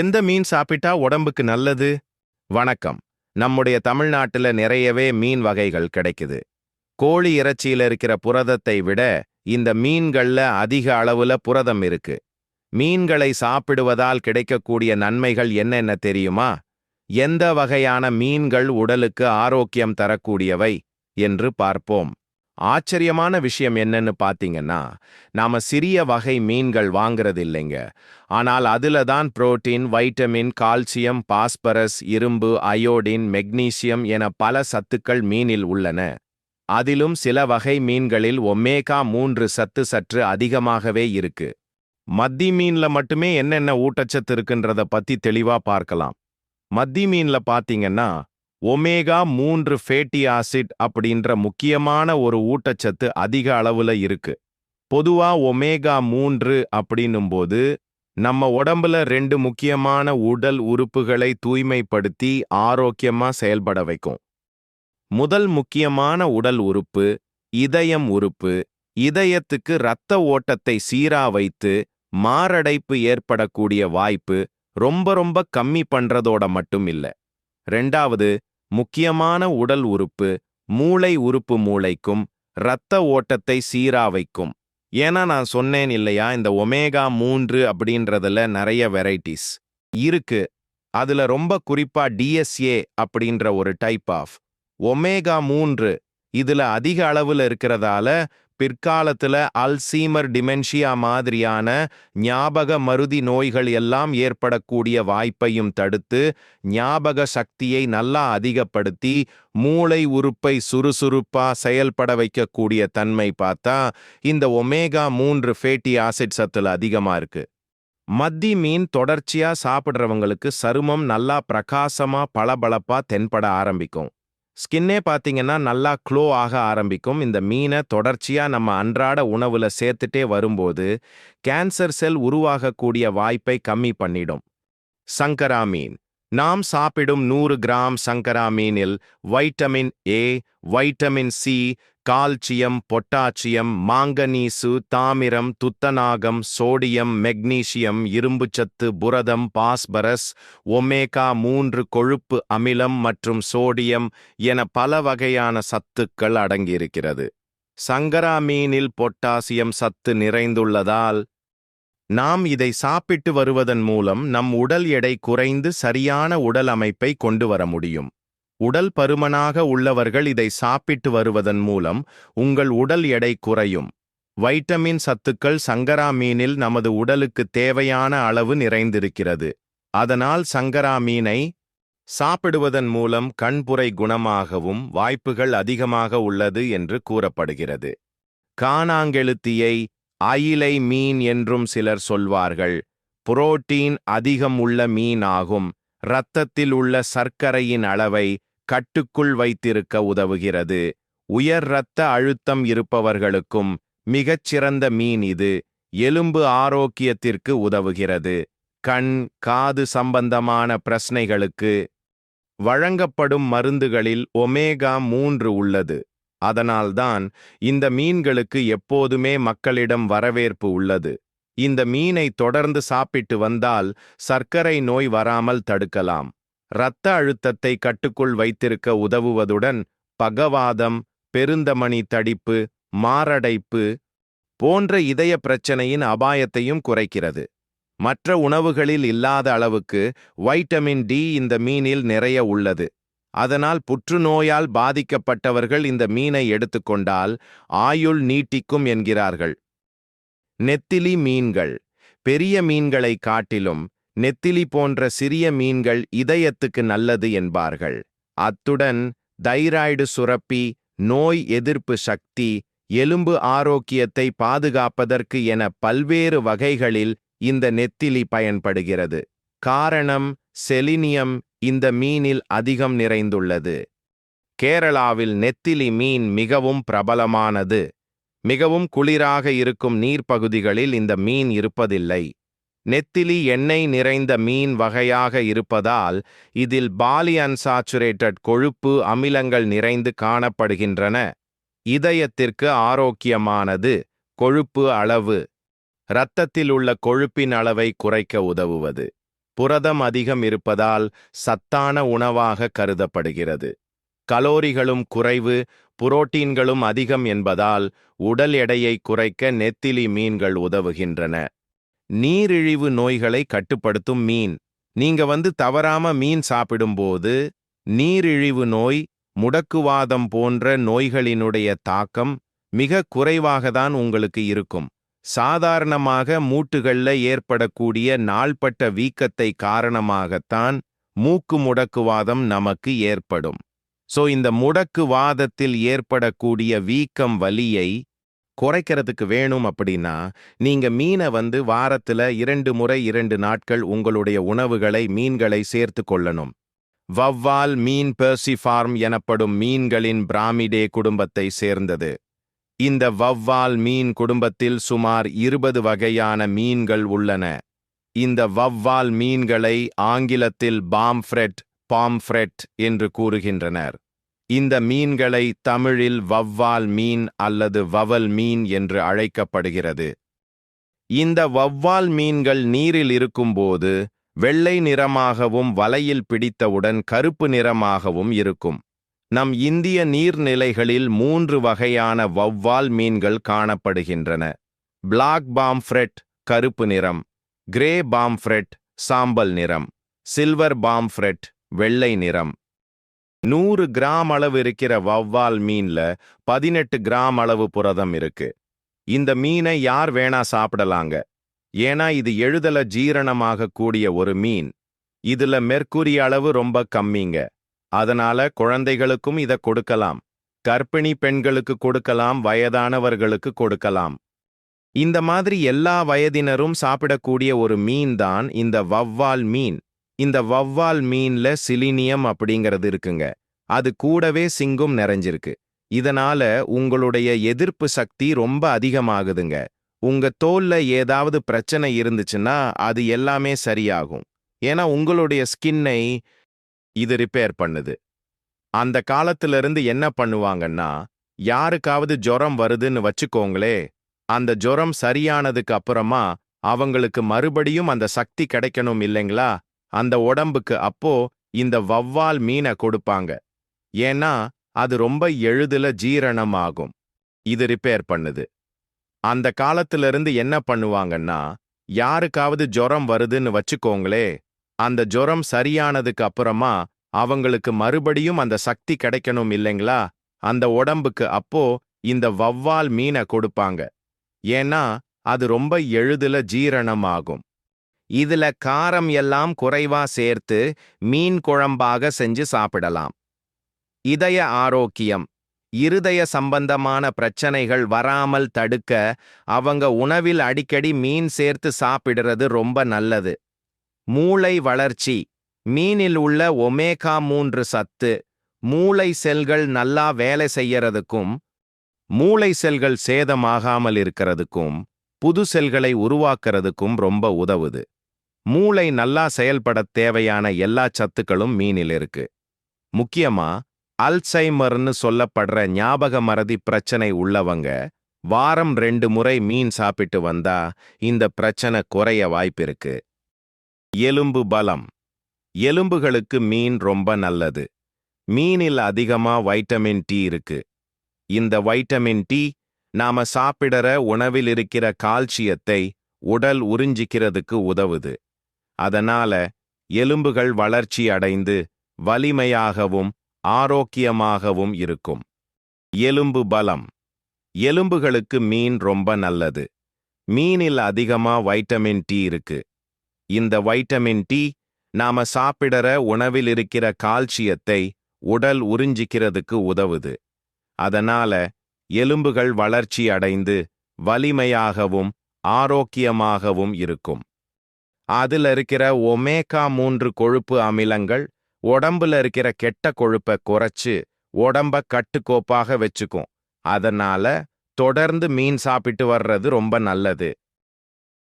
எந்த மீன் சாப்பிட்டா உடம்புக்கு நல்லது? வணக்கம். நம்முடைய தமிழ்நாட்டுல நிறையவே மீன் வகைகள் கிடைக்குது. கோழி இறைச்சியில இருக்கிற புரதத்தை விட இந்த மீன்கள்ல அதிக அளவுல புரதம் இருக்கு. மீன்களை சாப்பிடுவதால் கிடைக்கக்கூடிய நன்மைகள் என்னென்ன தெரியுமா? எந்த வகையான மீன்கள் உடலுக்கு ஆரோக்கியம் தரக்கூடியவை என்று பார்ப்போம். ஆச்சரியமான விஷயம் என்னன்னு பாத்தீங்கன்னா, நாம சிறிய வகை மீன்கள் வாங்குறது இல்லைங்க. ஆனால் அதுல தான் புரோட்டீன், வைட்டமின், கால்சியம், பாஸ்பரஸ், இரும்பு, அயோடின், மெக்னீசியம் என பல சத்துக்கள் மீனில் உள்ளன. அதிலும் சில வகை மீன்களில் ஒமேகா 3 சத்து சற்று அதிகமாகவே இருக்கு. மத்தி மீன்ல மட்டுமே என்னென்ன ஊட்டச்சத்து இருக்குன்றத பத்தி தெளிவா பார்க்கலாம். மத்தி மீன்ல பாத்தீங்கன்னா ஒமேகா 3 ஃபேட்டி ஆசிட் அப்படின்ற முக்கியமான ஒரு ஊட்டச்சத்து அதிக அளவுல இருக்கு. பொதுவா ஒமேகா 3 அப்படின்னும்போது நம்ம உடம்புல 2 முக்கியமான உடல் உறுப்புகளை தூய்மைப்படுத்தி ஆரோக்கியமா செயல்பட வைக்கும். முதல் முக்கியமான உடல் உறுப்பு இதயம் உறுப்பு. இதயத்துக்கு இரத்த ஓட்டத்தை சீரா வைத்து மாரடைப்பு ஏற்படக்கூடிய வாய்ப்பு ரொம்ப ரொம்ப கம்மி பண்றதோட மட்டும் இல்ல. ரெண்டாவது முக்கியமான உடல் உறுப்பு மூளை உறுப்பு. மூளைக்கும் இரத்த ஓட்டத்தை சீரா வைக்கும். ஏன்னா நான் சொன்னேன் இல்லையா, இந்த ஒமேகா 3 அப்படின்றதுல நிறைய வெரைட்டிஸ் இருக்கு. அதுல ரொம்ப குறிப்பா டிஎஸ்ஏ அப்படின்ற ஒரு டைப் ஆஃப் ஒமேகா 3 இதுல அதிக அளவுல இருக்கிறதால பிற்காலத்துல அல்சீமர் டிமென்ஷியா மாதிரியான ஞாபக மருதி நோய்கள் எல்லாம் ஏற்படக்கூடிய வாய்ப்பையும் தடுத்து ஞாபக சக்தியை நல்லா அதிகப்படுத்தி மூளை உறுப்பை சுறுசுறுப்பா செயல்பட வைக்கக்கூடிய தன்மை பார்த்தா இந்த ஒமேகா 3 ஃபேட்டி ஆசிட் சத்துல அதிகமா இருக்கு. மத்தி மீன் தொடர்ச்சியா சாப்பிடுறவங்களுக்கு சருமம் நல்லா பிரகாசமா பளபளப்பா தென்பட ஆரம்பிக்கும். ஸ்கின்னே பார்த்தீங்கன்னா நல்லா க்ளோ ஆக ஆரம்பிக்கும். இந்த மீனை தொடர்ச்சியா நம்ம அன்றாட உணவுல சேர்த்துட்டே வரும்போது கேன்சர் செல் உருவாகக்கூடிய வாய்ப்பை கம்மி பண்ணிடும். சங்கரா மீன். நாம் சாப்பிடும் 100 கிராம் சங்கரா மீனில் vitamin A, vitamin C, calcium, potassium, manganese, தாமிரம், துத்தநாகம், சோடியம், மெக்னீசியம், இரும்புச்சத்து, புரதம், பாஸ்பரஸ், ஒமேகா 3 கொழுப்பு அமிலம் மற்றும் சோடியம் என பல வகையான சத்துக்கள் அடங்கியிருக்கிறது. சங்கரா மீனில் பொட்டாசியம் சத்து நிறைந்துள்ளதால் நாம் இதை சாப்பிட்டு வருவதன் மூலம் நம் உடல் எடை குறைந்து சரியான உடல் அமைப்பை கொண்டு வர முடியும். உடல் பருமனாக உள்ளவர்கள் இதை சாப்பிட்டு வருவதன் மூலம் உங்கள் உடல் எடை குறையும். வைட்டமின் சத்துக்கள் சங்கரா மீனில் நமது உடலுக்கு தேவையான அளவு நிறைந்திருக்கிறது. அதனால் சங்கரா மீனை சாப்பிடுவதன் மூலம் கண்புரை குணமாகவும் வாய்ப்புகள் அதிகமாக உள்ளது என்று கூறப்படுகிறது. கானாங்கெழுத்தியை அயிலை மீன் என்றும் சிலர் சொல்வார்கள். புரோட்டீன் அதிகம் உள்ள மீன் ஆகும். இரத்தத்தில் உள்ள சர்க்கரையின் அளவை கட்டுக்குள் வைத்திருக்க உதவுகிறது. உயர் இரத்த அழுத்தம் இருப்பவர்களுக்கும் மிகச்சிறந்த மீன் இது. எலும்பு ஆரோக்கியத்திற்கு உதவுகிறது. கண், காது சம்பந்தமான பிரச்சனைகளுக்கு வழங்கப்படும் மருந்துகளில் ஒமேகா 3 உள்ளது. அதனால்தான் இந்த மீன்களுக்கு எப்போதுமே மக்களிடம் வரவேற்பு உள்ளது. இந்த மீனை தொடர்ந்து சாப்பிட்டு வந்தால் சர்க்கரை நோய் வராமல் தடுக்கலாம். இரத்த அழுத்தத்தை கட்டுக்குள் வைத்திருக்க உதவுவதுடன் பக்கவாதம், பெருந்தமனி தடிப்பு, மாரடைப்பு போன்ற இதய பிரச்சனையின் அபாயத்தையும் குறைக்கிறது. மற்ற உணவுகளில் இல்லாத அளவுக்கு வைட்டமின் டி இந்த மீனில் நிறைய உள்ளது. அதனால் புற்றுநோயால் பாதிக்கப்பட்டவர்கள் இந்த மீனை எடுத்துக்கொண்டால் ஆயுள் நீட்டிக்கும் என்கிறார்கள். நெத்திலி மீன்கள். பெரிய மீன்களை காட்டிலும் நெத்திலி போன்ற சிறிய மீன்கள் இதயத்துக்கு நல்லது என்பார்கள். அத்துடன் தைராய்டு சுரப்பி, நோய் எதிர்ப்பு சக்தி, எலும்பு ஆரோக்கியத்தை பாதுகாப்பதற்கு என பல்வேறு வகைகளில் இந்த நெத்திலி பயன்படுகிறது. காரணம் செலினியம் இந்த மீனில் அதிகம் நிறைந்துள்ளது. கேரளாவில் நெத்திலி மீன் மிகவும் பிரபலமானது. மிகவும் குளிராக இருக்கும் நீர்ப்பகுதிகளில் இந்த மீன் இருப்பதில்லை. நெத்திலி எண்ணெய் நிறைந்த மீன் வகையாக இருப்பதால் இதில் பாலிஅன்சாச்சுரேட்டட் கொழுப்பு அமிலங்கள் நிறைந்து காணப்படுகின்றன. இதயத்திற்கு ஆரோக்கியமானது. கொழுப்பு அளவு இரத்தத்தில் உள்ள கொழுப்பின் அளவை குறைக்க உதவுவது. புரதம் அதிகம் இருப்பதால் சத்தான உணவாக கருதப்படுகிறது. கலோரிகளும் குறைவு, புரோட்டீன்களும் அதிகம் என்பதால் உடல் எடையை குறைக்க நெத்திலி மீன்கள் உதவுகின்றன. நீரிழிவு நோய்களை கட்டுப்படுத்தும் மீன். நீங்க தவறாம மீன் சாப்பிடும்போது நீரிழிவு நோய், முடக்குவாதம் போன்ற நோய்களினுடைய தாக்கம் மிக குறைவாகத்தான் உங்களுக்கு இருக்கும். சாதாரணமாக மூட்டுகள்ல ஏற்படக்கூடிய நாள்பட்ட வீக்கத்தை காரணமாகத்தான் மூக்கு முடக்குவாதம் நமக்கு ஏற்படும். இந்த முடக்குவாதத்தில் ஏற்படக்கூடிய வீக்கம் வலியை குறைக்கிறதுக்கு வேணும் அப்படின்னா நீங்க மீனை வாரத்துல 2 முறை 2 நாட்கள் உங்களுடைய உணவுகளை மீன்களை சேர்த்து கொள்ளணும். வவ்வால் மீன் பெர்சிஃபார்ம் எனப்படும் மீன்களின் பிராமிடே குடும்பத்தை சேர்ந்தது. இந்த வவ்வால் மீன் குடும்பத்தில் சுமார் 20 வகையான மீன்கள் உள்ளன. இந்த வவ்வால் மீன்களை ஆங்கிலத்தில் பாம்ஃப்ரெட் என்று கூறுகின்றனர். இந்த மீன்களை தமிழில் வவ்வால் மீன் அல்லது வவல் மீன் என்று அழைக்கப்படுகிறது. இந்த வவ்வால் மீன்கள் நீரில் இருக்கும்போது வெள்ளை நிறமாகவும் வலையில் பிடித்தவுடன் கருப்பு நிறமாகவும் இருக்கும். நம் இந்திய நீர்நிலைகளில் 3 வகையான வவ்வால் மீன்கள் காணப்படுகின்றன. பிளாக் பாம்ஃப்ரெட் கருப்பு நிறம், கிரே பாம்ஃப்ரெட் சாம்பல் நிறம், சில்வர் பாம்ஃப்ரெட் வெள்ளை நிறம். 100 கிராம் அளவு இருக்கிற வவ்வால் மீன்ல 18 கிராம் அளவு புரதம் இருக்கு. இந்த மீனை யார் வேணா சாப்பிடலாங்க. ஏன்னா இது எளிதில் ஜீரணமாக கூடிய ஒரு மீன். இதுல மெர்க்குரி அளவு ரொம்ப கம்மிங்க. அதனால குழந்தைகளுக்கும் இதை கொடுக்கலாம். கர்ப்பிணி பெண்களுக்கு கொடுக்கலாம், வயதானவர்களுக்கு கொடுக்கலாம். இந்த மாதிரி எல்லா வயதினரும் சாப்பிடக்கூடிய ஒரு மீன் தான் இந்த வவ்வால் மீன். இந்த வவ்வால் மீன்ல சிலினியம் அப்படிங்கிறது இருக்குங்க. அது கூடவே சிங்கும் நிறைஞ்சிருக்கு. இதனால உங்களுடைய எதிர்ப்பு சக்தி ரொம்ப அதிகமாகுதுங்க. உங்க தோல்ல ஏதாவது பிரச்சனை இருந்துச்சுன்னா அது எல்லாமே சரியாகும். ஏன்னா உங்களுடைய ஸ்கின்னை இது ரிப்பேர் பண்ணுது. அந்த காலத்திலிருந்து என்ன பண்ணுவாங்கன்னா, யாருக்காவது ஜுரம் வருதுன்னு வச்சுக்கோங்களே, அந்த ஜுரம் சரியானதுக்கு அப்புறமா அவங்களுக்கு மறுபடியும் அந்த சக்தி கிடைக்கணும் இல்லைங்களா, அந்த உடம்புக்கு அப்போ இந்த வவ்வால் மீனை கொடுப்பாங்க. ஏன்னா அது ரொம்ப எளிதில் ஜீரணமாகும். இது ரிப்பேர் பண்ணுது. அந்த காலத்திலிருந்து என்ன பண்ணுவாங்கன்னா, யாருக்காவது ஜுரம் வருதுன்னு வச்சுக்கோங்களே, அந்த ஜுரம் சரியானதுக்கு அப்புறமா அவங்களுக்கு மறுபடியும் அந்த சக்தி கிடைக்கணும் இல்லைங்களா, அந்த உடம்புக்கு அப்போ இந்த வவ்வால் மீனை கொடுப்பாங்க. ஏன்னா அது ரொம்ப எளிதில் ஜீரணமாகும். இதுல காரம் எல்லாம் குறைவா சேர்த்து மீன் குழம்பாக செஞ்சு சாப்பிடலாம். இதய ஆரோக்கியம். இருதய சம்பந்தமான பிரச்சனைகள் வராமல் தடுக்க அவங்க உணவில் அடிக்கடி மீன் சேர்த்து சாப்பிடுறது ரொம்ப நல்லது. மூளை வளர்ச்சி. மீனில் உள்ள ஒமேகா 3 சத்து மூளை செல்கள் நல்லா வேலை செய்யறதுக்கும், மூளை செல்கள் சேதமாகாமல் இருக்கிறதுக்கும், புது செல்களை உருவாக்குறதுக்கும் ரொம்ப உதவுது. மூளை நல்லா செயல்படத் தேவையான எல்லா சத்துக்களும் மீனில் இருக்கு. முக்கியமா அல்சைமர்னு சொல்லப்படுற ஞாபக மறதி பிரச்சனை உள்ளவங்க வாரம் 2 முறை மீன் சாப்பிட்டு வந்தா இந்த பிரச்சனை குறைய வாய்ப்பிருக்கு. எலும்பு பலம். எலும்புகளுக்கு மீன் ரொம்ப நல்லது. மீனில் அதிகமா வைட்டமின் டி இருக்கு. இந்த வைட்டமின் டி நாம சாப்பிடுற உணவில் இருக்கிற கால்சியத்தை உடல் உறிஞ்சிக்கிறதுக்கு உதவுது. அதனால எலும்புகள் வளர்ச்சி அடைந்து வலிமையாகவும் ஆரோக்கியமாகவும் இருக்கும். எலும்பு பலம். எலும்புகளுக்கு மீன் ரொம்ப நல்லது. மீனில் அதிகமா வைட்டமின் டி இருக்கு. இந்த வைட்டமின் டி நாம சாப்பிடுற உணவில் இருக்கிற கால்சியத்தை உடல் உறிஞ்சிக்கிறதுக்கு உதவுது. அதனால எலும்புகள் வளர்ச்சி அடைந்து வலிமையாகவும் ஆரோக்கியமாகவும் இருக்கும். அதுல இருக்கிற ஒமேகா 3 கொழுப்பு அமிலங்கள் உடம்புல இருக்கிற கெட்ட கொழுப்பை குறைச்சு உடம்ப கட்டுக்கோப்பாக வச்சுக்கும். அதனால தொடர்ந்து மீன் சாப்பிட்டு வர்றது ரொம்ப நல்லது.